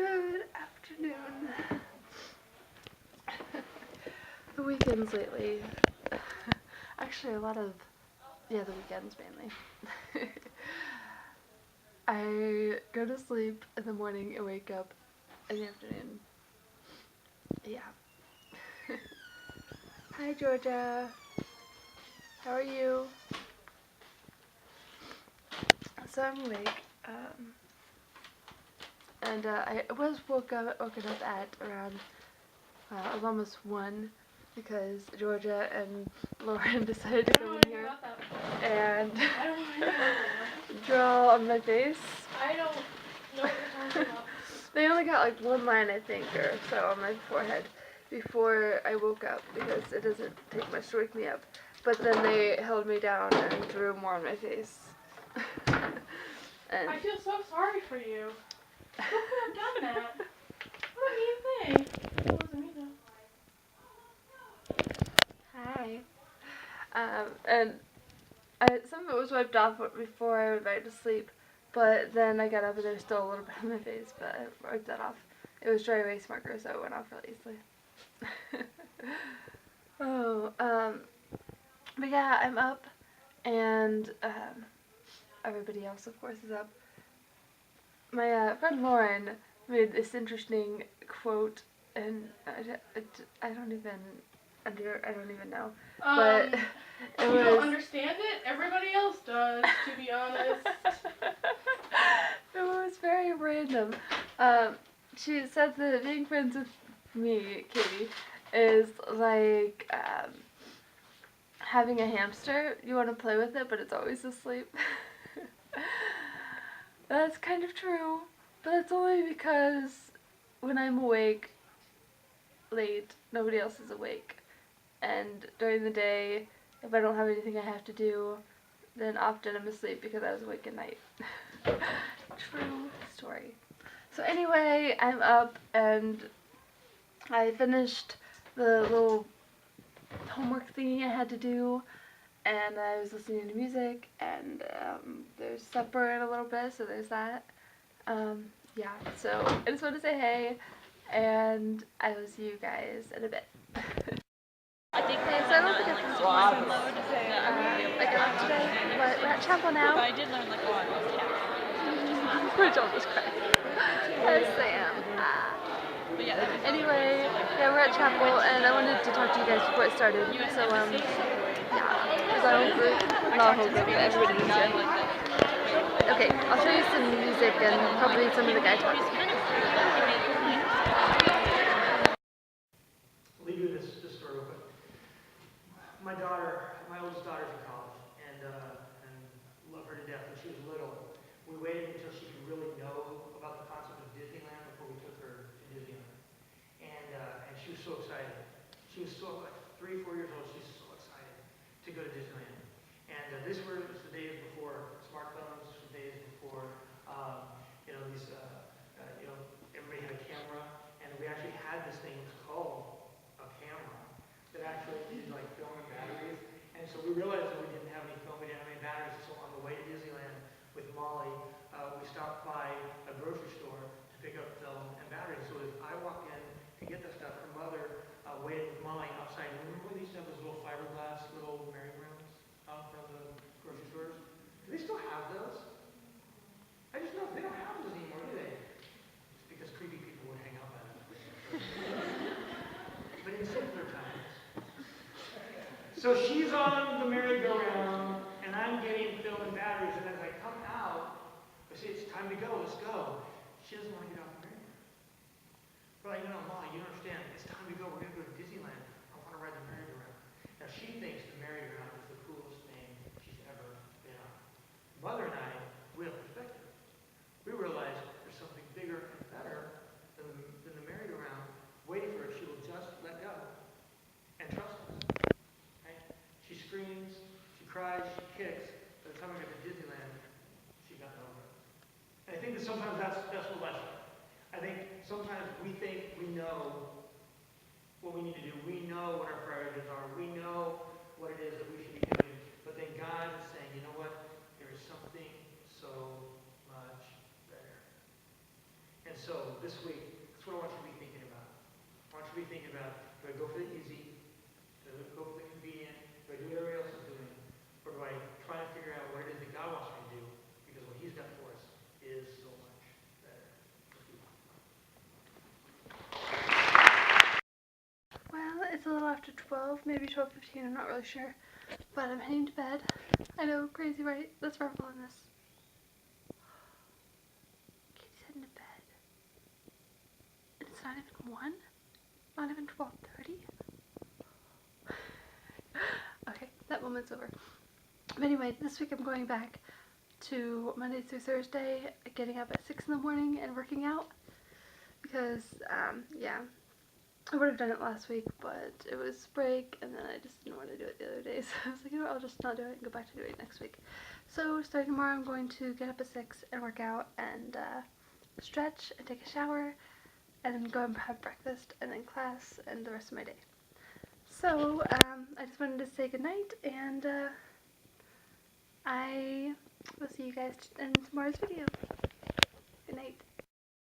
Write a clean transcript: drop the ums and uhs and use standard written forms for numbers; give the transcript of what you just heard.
Good afternoon. The weekends lately, actually a lot of, the weekends mainly. I go to sleep in the morning and wake up in the afternoon. Yeah. Hi Georgia. How are you? So I'm awake. And I was woken up at around it was almost 1 because Georgia and Lauren decided to come in here and draw on my face. I don't know what you're talking about. They only got like 1 line, I think, or so on my forehead before I woke up because it doesn't take much to wake me up. But then they held me down and drew more on my face. I feel so sorry for you. Who could have done that? What a mean thing. That wasn't me though. Hi. And some of it was wiped off before I went back to sleep, but then I got up and there was still a little bit on my face, but I wiped that off. It was dry erase marker, so it went off really easily. But yeah, I'm up, and everybody else, of course, is up. My friend Lauren made this interesting quote, and I don't even know. But you don't understand it? Everybody else does, to be honest. It was very random. She said that being friends with me, Katie, is like having a hamster. You want to play with it, but it's always asleep. That's kind of true, but that's only because when I'm awake late, nobody else is awake. And during the day, if I don't have anything I have to do, then often I'm asleep because I was awake at night. True story. So anyway, I'm up and I finished the little homework thingy I had to do, and I was listening to music, and there's supper in a little bit, so there's that. Yeah, so I just want to say hey, and I will see you guys in a bit. I think So I don't think it's too much load to say I got up today, but we're at chapel now. But I did learn like a lot about cats. Which I'll just cry. Yes, I am. But yeah, Anyway, yeah, we're at chapel, and I wanted to talk to you guys before it started. So, yeah, there's our whole group, not our whole group, but everybody who's here. Okay, I'll show you some music and probably some of the guy talks. I'll leave you this story real quick. My oldest daughter's in college, and love her to death. When she was little, we waited until she could really know about the concept of Disneyland before we took her to Disneyland. And she was so excited. She was so, like 3, 4 years old, she's so excited to go to Disneyland. And this was the days before smartphones, the days before, everybody had a camera, and we actually had this thing, it was called a camera, that actually did like film and batteries. And so we realized that we didn't have any film, we didn't have any batteries, so on the way to Disneyland with Molly, we stopped by a grocery store to pick up film and batteries. So as I walked in to get the stuff, her mother waited with Molly outside. Remember they used to have those little fiberglass little merry-go-rounds out from the grocery stores? Do they still have those? I just know they don't have those anymore, do they? It's because creepy people would hang out by them. But in simpler times. So she's on the merry-go-round, and I'm getting film and batteries, and as I come out, I say, it's time to go, let's go. She doesn't want to get off the merry-go-round. We're like, no, Molly, you don't understand. It's time to go. We're going to go to Disneyland. I want to ride the merry-go-round. Now, she thinks the merry-go-round is the coolest thing she's ever been on. Mother and I, we have perspective. We realize there's something bigger and better than the merry-go-round waiting for her. She will just let go and trust us. Right? She screams, she cries, she kicks. By the time we get to Disneyland, she got over it. And I think that sometimes that's the lesson. I think sometimes we think we know what we need to do. We know what our priorities are. We know what it is that we should be doing. But then God is saying, you know what? There is something so much better. And so so this week, that's what I want you to be thinking about. I want you to be thinking about, do I go for the easy? Do I go for the convenient? Do I do what everybody else is doing? Or do I try and figure out what it is that God wants me to do? Because what He's got for us is so much better. Well, it's a little after 12, maybe 12:15, I'm not really sure. But I'm heading to bed. I know, crazy, right? Let's revel in this. Katie's heading to bed. It's not even 1? Not even 12:30? Okay, that moment's over. But anyway, this week I'm going back to Monday through Thursday, getting up at 6 in the morning and working out. Because, yeah, I would have done it last week, but it was break, and then I just didn't want to do it the other day, so I was like, you know what, I'll just not do it and go back to doing it next week. So, starting tomorrow, I'm going to get up at 6 and work out, and stretch, and take a shower, and then go and have breakfast, and then class, and the rest of my day. So, I just wanted to say goodnight, and I will see you guys in tomorrow's video.